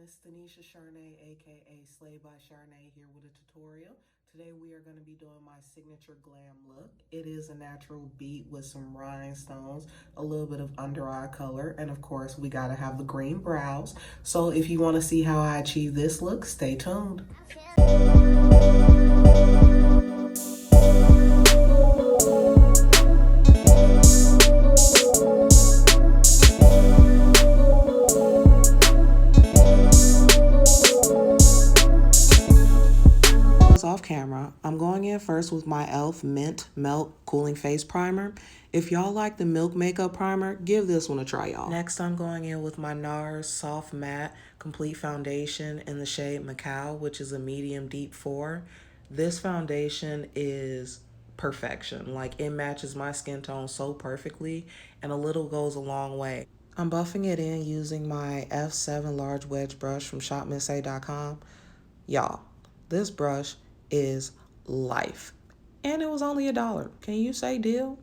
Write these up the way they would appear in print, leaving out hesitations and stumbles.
It's Tanisha Charnay, aka Slay by Charnay, here with a tutorial. Today we are going to be doing my signature glam look. It is a natural beat with some rhinestones, a little bit of under eye color, and of course we got to have the green brows. So if you want to see how I achieve this look, stay tuned. Off camera, I'm going in first with my E.L.F. Mint Melt Cooling Face Primer. If y'all like the Milk Makeup Primer, give this one a try, y'all. Next, I'm going in with my NARS Soft Matte Complete Foundation in the shade Macao, which is a medium deep 4. This foundation is perfection. Like, it matches my skin tone so perfectly, and a little goes a long way. I'm buffing it in using my F7 large wedge brush from shopmissa.com. Y'all, this brush is life. And it was only $1. Can you say deal?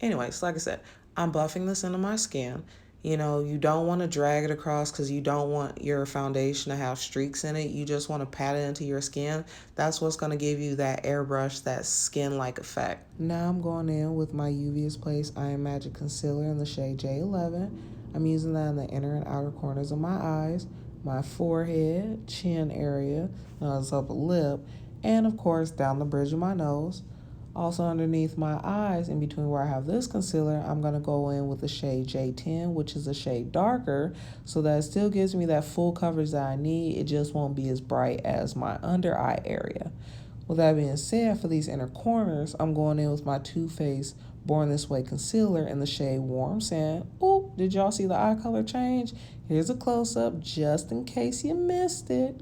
Anyways, like I said, I'm buffing this into my skin. You know, you don't want to drag it across because you don't want your foundation to have streaks in it. You just want to pat it into your skin. That's what's going to give you that airbrush, that skin-like effect. Now I'm going in with my Juvia's Place I Am Magic Concealer in the shade J11. I'm using that in the inner and outer corners of my eyes, my forehead, chin area, the upper lip, and of course down the bridge of my nose. Also underneath my eyes, in between where I have this concealer, I'm going to go in with the shade J10, which is a shade darker, so that it still gives me that full coverage that I need. It just won't be as bright as my under eye area. With that being said, for these inner corners, I'm going in with my Too Faced Born This Way concealer in the shade Warm Sand. Ooh, did y'all see the eye color change? Here's a close-up just in case you missed it.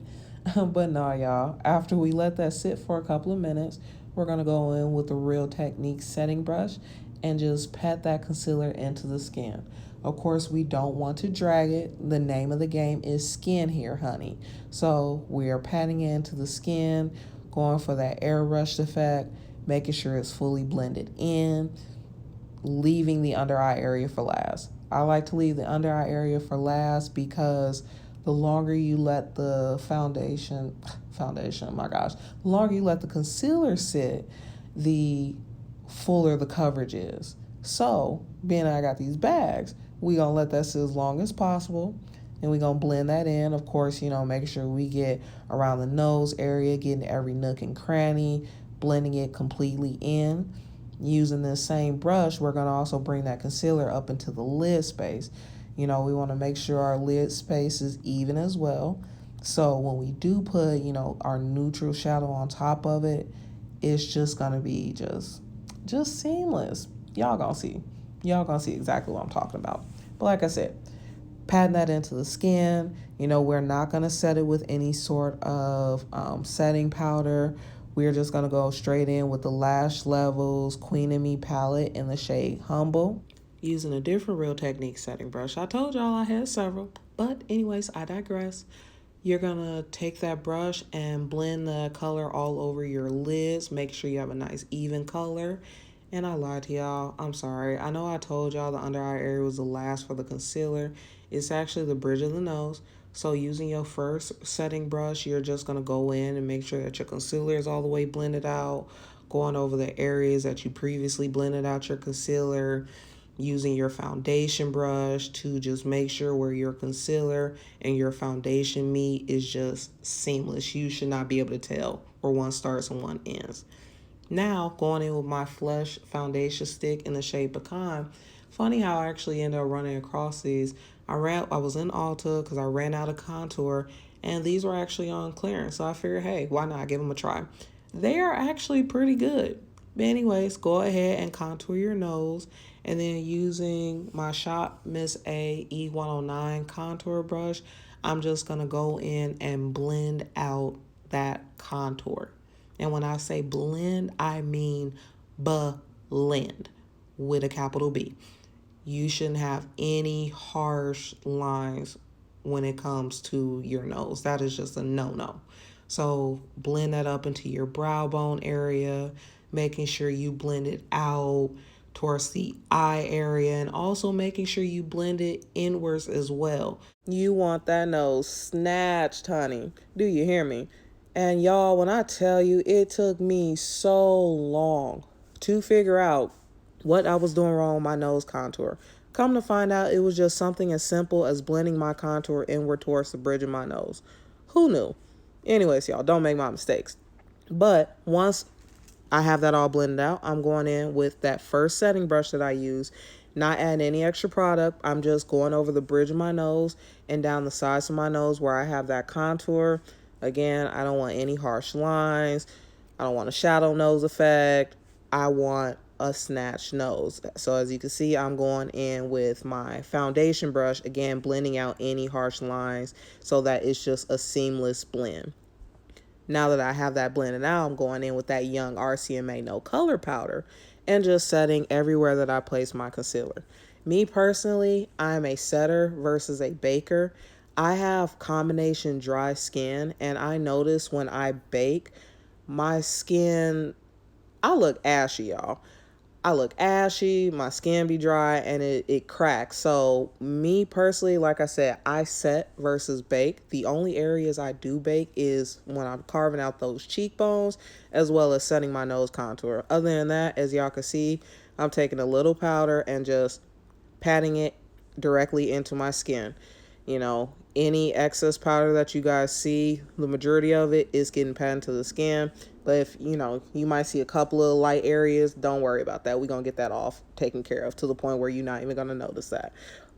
But no, y'all, after we let that sit for a couple of minutes, we're going to go in with the Real Technique setting brush and just pat that concealer into the skin. Of course, we don't want to drag it. The name of the game is skin here, honey. So we are patting it into the skin, going for that airbrush effect, making sure it's fully blended in, leaving the under eye area for last. I like to leave the under eye area for last because the longer you let the foundation, oh my gosh, the longer you let the concealer sit, the fuller the coverage is. So, being I got these bags, we gonna let that sit as long as possible, and we gonna blend that in. Of course, you know, making sure we get around the nose area, getting every nook and cranny, blending it completely in. Using this same brush, we're gonna also bring that concealer up into the lid space. You know, we want to make sure our lid space is even as well. So when we do put, you know, our neutral shadow on top of it, it's just going to be just seamless. Y'all going to see. Y'all going to see exactly what I'm talking about. But like I said, patting that into the skin. You know, we're not going to set it with any sort of setting powder. We're just going to go straight in with the LashLevels Queen and Me palette in the shade Humble, using a different Real Technique setting brush. I told y'all I had several, but anyways, I digress. You're gonna take that brush and blend the color all over your lids. Make sure you have a nice even color. And I lied to y'all, I'm sorry. I know I told y'all the under eye area was the last for the concealer. It's actually the bridge of the nose. So using your first setting brush, you're just gonna go in and make sure that your concealer is all the way blended out, going over the areas that you previously blended out your concealer, using your foundation brush to just make sure where your concealer and your foundation meet is just seamless. You should not be able to tell where one starts and one ends. Now, going in with my Flush foundation stick in the shade Pecan. Funny how I actually ended up running across these. I was in Ulta because I ran out of contour, and these were actually on clearance. So I figured, hey, why not give them a try? They are actually pretty good. But anyways, go ahead and contour your nose. And then using my Shop Miss A E109 contour brush, I'm just going to go in and blend out that contour. And when I say blend, I mean blend with a capital B. You shouldn't have any harsh lines when it comes to your nose. That is just a no-no. So blend that up into your brow bone area, making sure you blend it out towards the eye area, and also making sure you blend it inwards as well. You want that nose snatched, honey. Do you hear me? And y'all, when I tell you, it took me so long to figure out what I was doing wrong with my nose contour. Come to find out, it was just something as simple as blending my contour inward towards the bridge of my nose. Who knew? Anyways, y'all, don't make my mistakes. But once I have that all blended out, I'm going in with that first setting brush that I use, not adding any extra product. I'm just going over the bridge of my nose and down the sides of my nose where I have that contour. Again, I don't want any harsh lines. I don't want a shadow nose effect. I want a snatched nose. So as you can see, I'm going in with my foundation brush, again, blending out any harsh lines so that it's just a seamless blend. Now that I have that blended out, I'm going in with that Young RCMA No Color Powder and just setting everywhere that I place my concealer. Me personally, I'm a setter versus a baker. I have combination dry skin, and I notice when I bake, my skin, I look ashy, y'all. I look ashy, my skin be dry, and it cracks. So me personally, like I said, I set versus bake. The only areas I do bake is when I'm carving out those cheekbones as well as setting my nose contour. Other than that, as y'all can see, I'm taking a little powder and just patting it directly into my skin. You know, any excess powder that you guys see, the majority of it is getting patted into the skin. But if, you know, you might see a couple of light areas, don't worry about that. We're going to get that off taken care of to the point where you're not even going to notice that.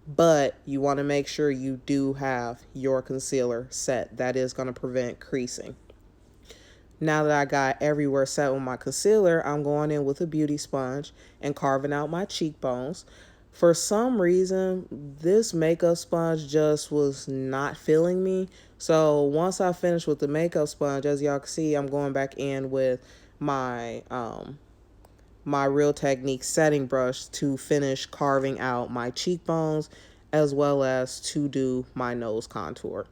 But you want to make sure you do have your concealer set. That is going to prevent creasing. Now that I got everywhere set with my concealer, I'm going in with a beauty sponge and carving out my cheekbones. For some reason, this makeup sponge just was not filling me. So once I finished with the makeup sponge, as y'all can see, I'm going back in with my my Real Technique setting brush to finish carving out my cheekbones as well as to do my nose contour.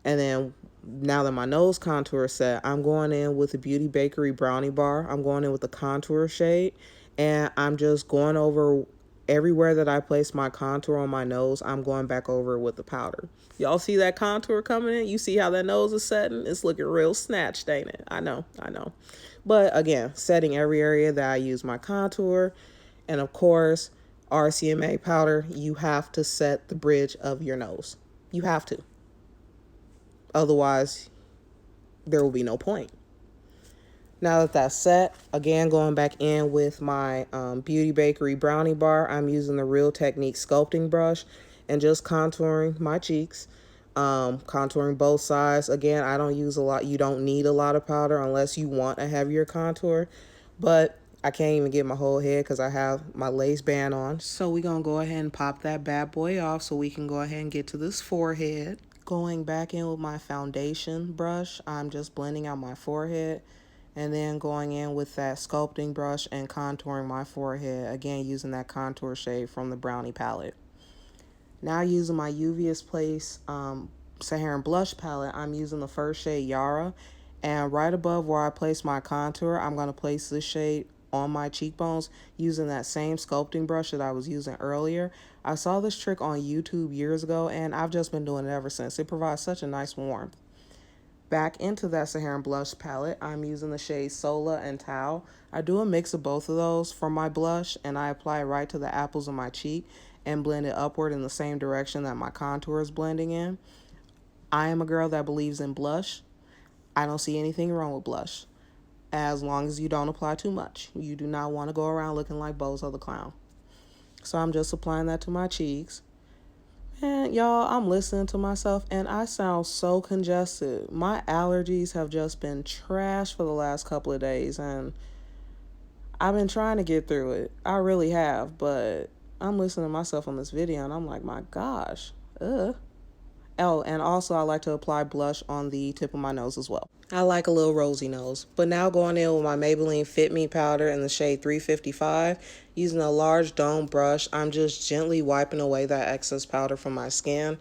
And then now that my nose contour is set, I'm going in with the Beauty Bakerie Brownie Bar. I'm going in with the contour shade, and I'm just going over everywhere that I place my contour on my nose. I'm going back over with the powder. Y'all see that contour coming in? You see how that nose is setting? It's looking real snatched, ain't it? I know. But again, setting every area that I use my contour. And of course, RCMA powder, you have to set the bridge of your nose. You have to. Otherwise, there will be no point. Now that that's set, again, going back in with my Beauty Bakerie Brownie Bar, I'm using the Real Technique sculpting brush and just contouring my cheeks, contouring both sides. Again, I don't use a lot. You don't need a lot of powder unless you want a heavier contour, but I can't even get my whole head because I have my lace band on. So we're going to go ahead and pop that bad boy off so we can go ahead and get to this forehead. Going back in with my foundation brush, I'm just blending out my forehead and then going in with that sculpting brush and contouring my forehead, again using that contour shade from the Brownie palette. Now using my Juvia's Place Saharan blush palette, I'm using the first shade Yara, and right above where I place my contour, I'm going to place this shade on my cheekbones using that same sculpting brush that I was using earlier. I saw this trick on YouTube years ago, and I've just been doing it ever since. It provides such a nice warmth. Back into that Saharan blush palette, I'm using the shades Sola and Tao. I do a mix of both of those for my blush, and I apply it right to the apples of my cheek and blend it upward in the same direction that my contour is blending in. I am a girl that believes in blush. I don't see anything wrong with blush, as long as you don't apply too much. You do not want to go around looking like Bozo the Clown. So I'm just applying that to my cheeks. And y'all, I'm listening to myself and I sound so congested. My allergies have just been trash for the last couple of days, and I've been trying to get through it. I really have, but I'm listening to myself on this video and I'm like, my gosh, ugh. Oh, and also I like to apply blush on the tip of my nose as well. I like a little rosy nose. But now going in with my Maybelline FITMe powder in the shade 355. Using a large dome brush, I'm just gently wiping away that excess powder from my skin.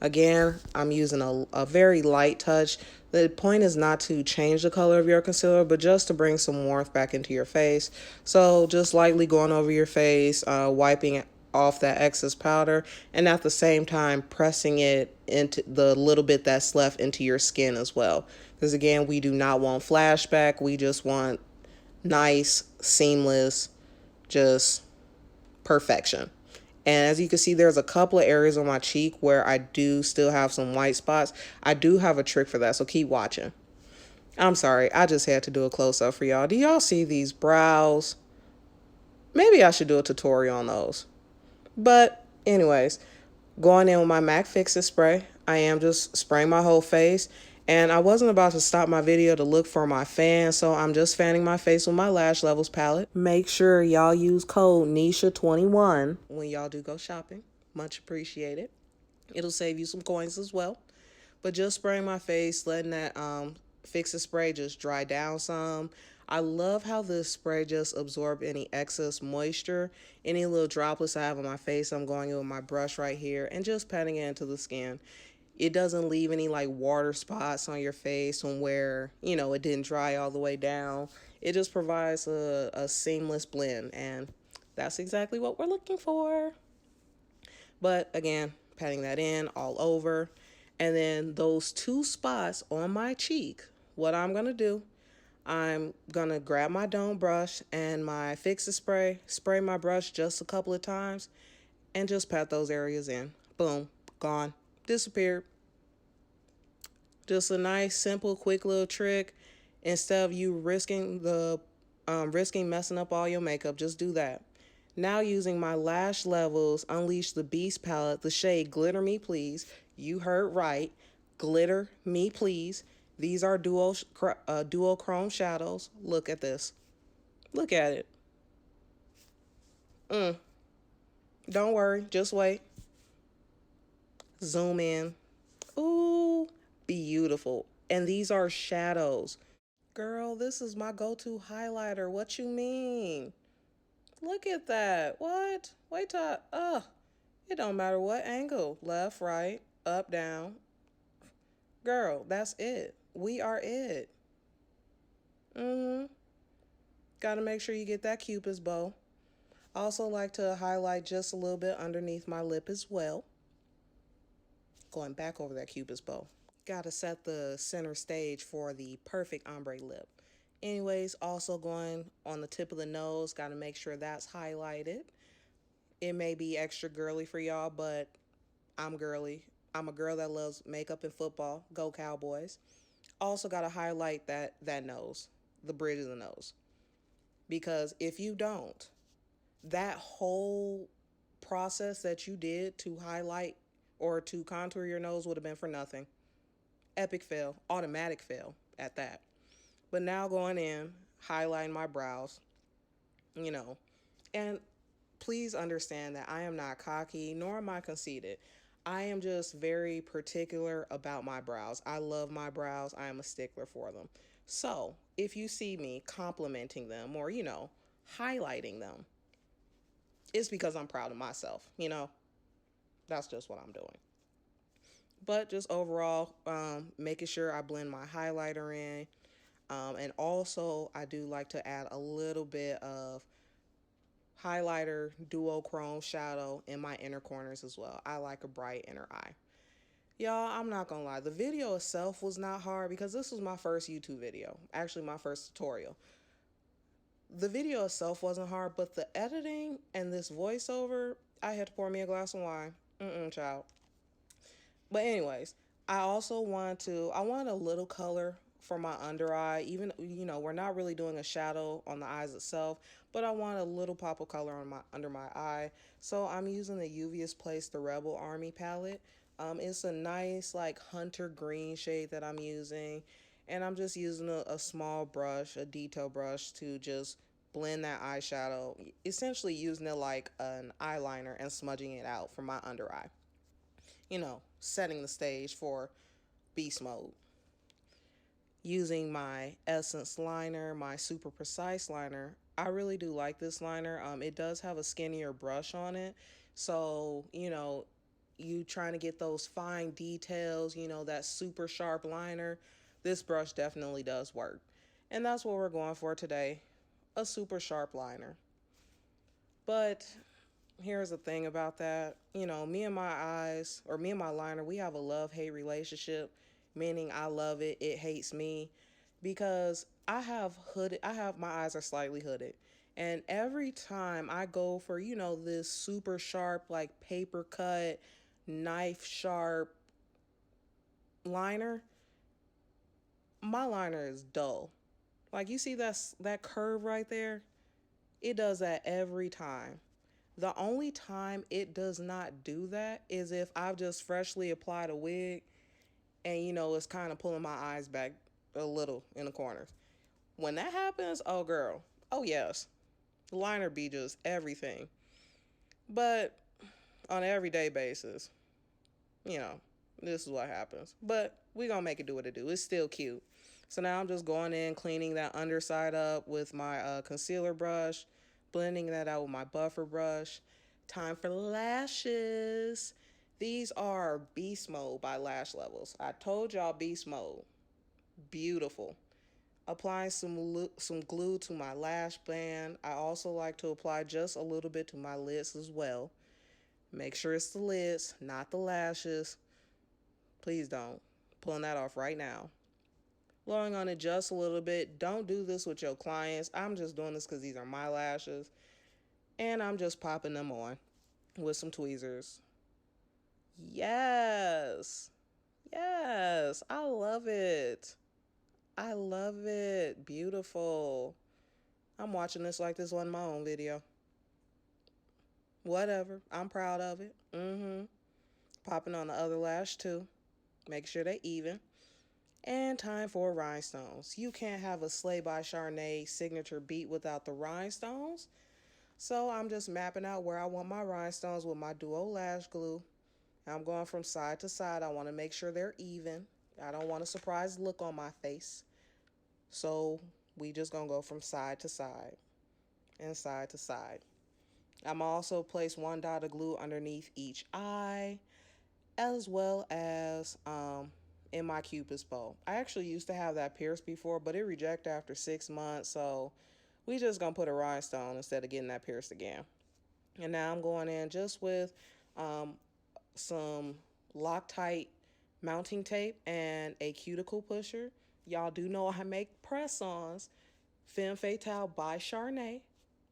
Again, I'm using a very light touch. The point is not to change the color of your concealer, but just to bring some warmth back into your face. So just lightly going over your face, wiping off that excess powder, and at the same time pressing it into the little bit that's left into your skin as well. Because again, we do not want flashback. We just want nice, seamless, just perfection. And as you can see, there's a couple of areas on my cheek where I do still have some white spots. I do have a trick for that, so keep watching. I'm sorry, I just had to do a close-up for y'all. Do y'all see these brows? Maybe I should do a tutorial on those. But anyways, going in with my MAC Fix-It spray. I am just spraying my whole face. And I wasn't about to stop my video to look for my fan, so I'm just fanning my face with my LashLevels palette. Make sure y'all use code Nisha21 when y'all do go shopping. Much appreciated. It'll save you some coins as well. But just spraying my face, letting that Fix-It spray just dry down some. I love how this spray just absorbs any excess moisture, any little droplets I have on my face. I'm going in with my brush right here and just patting it into the skin. It doesn't leave any like water spots on your face from where, you know, it didn't dry all the way down. It just provides a seamless blend, and that's exactly what we're looking for. But again, patting that in all over. And then those two spots on my cheek, what I'm going to do, I'm going to grab my dome brush and my Fix-It spray, spray my brush just a couple of times, and just pat those areas in. Boom, gone, disappeared. Just a nice, simple, quick little trick. Instead of you risking messing up all your makeup, just do that. Now using my LashLevels Unleash the Beast palette, the shade Glitter Me Please. You heard right, Glitter Me Please. These are dual chrome shadows. Look at this. Look at it. Don't worry, just wait. Zoom in. Ooh, beautiful. And these are shadows. Girl, this is my go-to highlighter. What you mean? Look at that. What? Wait till it don't matter what angle. Left, right, up, down. Girl, that's it. We are it. Gotta make sure you get that Cupid's bow. Also like to highlight just a little bit underneath my lip as well. Going back over that Cupid's bow. Gotta set the center stage for the perfect ombre lip. Anyways, also going on the tip of the nose, gotta make sure that's highlighted. It may be extra girly for y'all, but I'm girly. I'm a girl that loves makeup and football. Go Cowboys. Also gotta highlight that nose, the bridge of the nose. Because if you don't, that whole process that you did to highlight or to contour your nose would have been for nothing. Epic fail, automatic fail at that. But now going in, highlighting my brows, you know, and please understand that I am not cocky, nor am I conceited. I am just very particular about my brows. I love my brows. I am a stickler for them. So if you see me complimenting them or, highlighting them, it's because I'm proud of myself, That's just what I'm doing. But just overall, making sure I blend my highlighter in. And also, I do like to add a little bit of highlighter duochrome shadow in my inner corners as well. I like a bright inner eye. Y'all, I'm not gonna lie. The video itself was not hard because this was my first YouTube video. Actually, my first tutorial. The video itself wasn't hard, but the editing and this voiceover, I had to pour me a glass of wine. Child. But anyways, I want a little color for my under eye. Even, we're not really doing a shadow on the eyes itself, but I want a little pop of color on under my eye. So I'm using the Juvia's Place, the Rebel Army palette. It's a nice like hunter green shade that I'm using. And I'm just using a small brush, a detail brush to just blend that eyeshadow. Essentially using it like an eyeliner and smudging it out for my under eye. Setting the stage for beast mode. Using my Essence liner, my Super Precise liner. I really do like this liner. It does have a skinnier brush on it. So, you trying to get those fine details, you know, that super sharp liner, this brush definitely does work. And that's what we're going for today, a super sharp liner. But here's the thing about that. You know, me and my eyes, or me and my liner, we have a love-hate relationship, meaning I love it, it hates me, because my eyes are slightly hooded. And every time I go for, you know, this super sharp, like paper cut, knife sharp liner, my liner is dull. Like, you see that curve right there? It does that every time. The only time it does not do that is if I've just freshly applied a wig and, you know, it's kind of pulling my eyes back a little in the corners. When that happens, oh girl, oh yes, the liner be just everything. But on an everyday basis, you know, this is what happens. But we gonna make it do what it do. It's still cute. So now I'm just going in, cleaning that underside up with my concealer brush, blending that out with my buffer brush. Time for lashes. These are Beast Mode by LashLevels. I told y'all Beast Mode. Beautiful. Applying some glue to my lash band. I also like to apply just a little bit to my lids as well. Make sure it's the lids, not the lashes. Please don't. Pulling that off right now. Blowing on it just a little bit. Don't do this with your clients. I'm just doing this because these are my lashes. And I'm just popping them on with some tweezers. Yes. Yes. I love it. I love it. Beautiful. I'm watching this like this wasn't my own video. Whatever. I'm proud of it. Popping on the other lash too. Make sure they're even. And time for rhinestones. You can't have a Slay by Charnay signature beat without the rhinestones. So I'm just mapping out where I want my rhinestones with my Duo Lash Glue. I'm going from side to side. I want to make sure they're even. I don't want a surprise look on my face. So we just going to go from side to side and side to side. I'm also place one dot of glue underneath each eye, as well as in my Cupid's bow. I actually used to have that pierced before, but it rejected after 6 months, so we just gonna put a rhinestone instead of getting that pierced again. And now I'm going in just with some Loctite mounting tape and a cuticle pusher. Y'all do know I make press-ons. Femme Fatale by Charnay.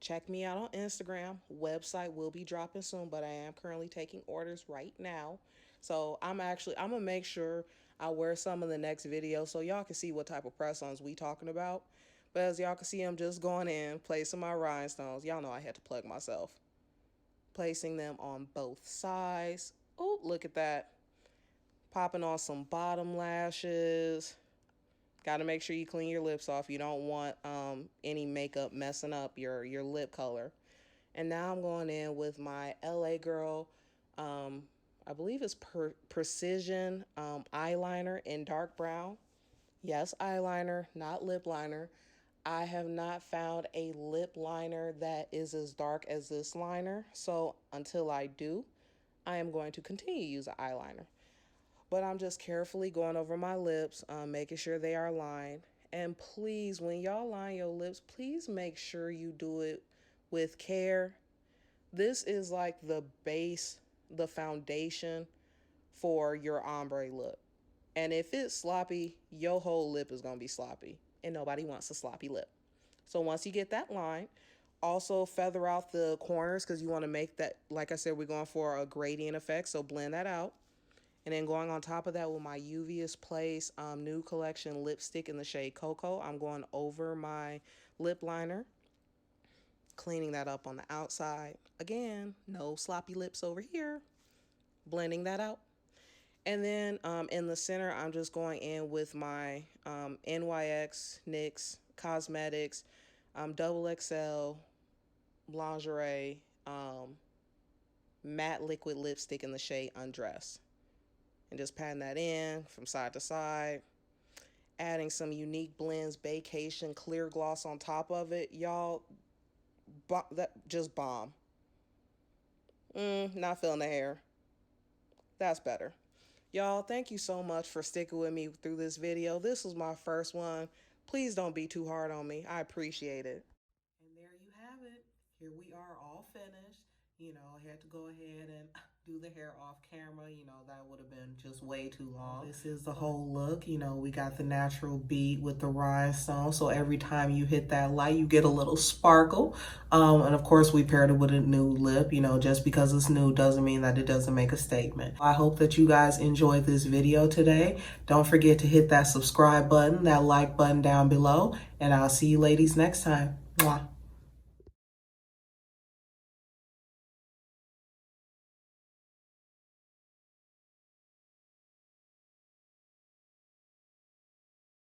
Check me out on Instagram. Website will be dropping soon, but I am currently taking orders right now. So I'm gonna make sure I wear some in the next video so y'all can see what type of press-ons we talking about. But as y'all can see, I'm just going in, placing my rhinestones. Y'all know I had to plug myself. Placing them on both sides. Oh, look at that. Popping on some bottom lashes. Got to make sure you clean your lips off. You don't want any makeup messing up your lip color. And now I'm going in with my LA Girl, I believe it's Precision eyeliner in dark brown. Yes, eyeliner, not lip liner. I have not found a lip liner that is as dark as this liner. So until I do, I am going to continue to use an eyeliner. But I'm just carefully going over my lips, making sure they are lined. And please, when y'all line your lips, please make sure you do it with care. This is like the base, the foundation for your ombre look. And if it's sloppy, your whole lip is going to be sloppy. And nobody wants a sloppy lip. So once you get that line, also feather out the corners because you want to make that, like I said, we're going for a gradient effect. So blend that out. And then going on top of that with my Juvia's Place new collection lipstick in the shade Cocoa, I'm going over my lip liner, cleaning that up on the outside. Again, no sloppy lips over here. Blending that out. And then in the center, I'm just going in with my NYX Cosmetics double XL lingerie matte liquid lipstick in the shade Undress. And just patting that in from side to side. Adding some Unique Blends Vacation Clear Gloss on top of it. Y'all, that just bomb. Not feeling the hair. That's better. Y'all, thank you so much for sticking with me through this video. This was my first one. Please don't be too hard on me. I appreciate it. And there you have it. Here we are all finished. You know, I had to go ahead and do the hair off camera. You know, that would have been just way too long. This is the whole look. You know, we got the natural bead with the rhinestone. So every time you hit that light, you get a little sparkle. And of course, we paired it with a nude lip. You know, just because it's nude doesn't mean that it doesn't make a statement. I hope that you guys enjoyed this video today. Don't forget to hit that subscribe button, that like button down below. And I'll see you ladies next time. Mwah.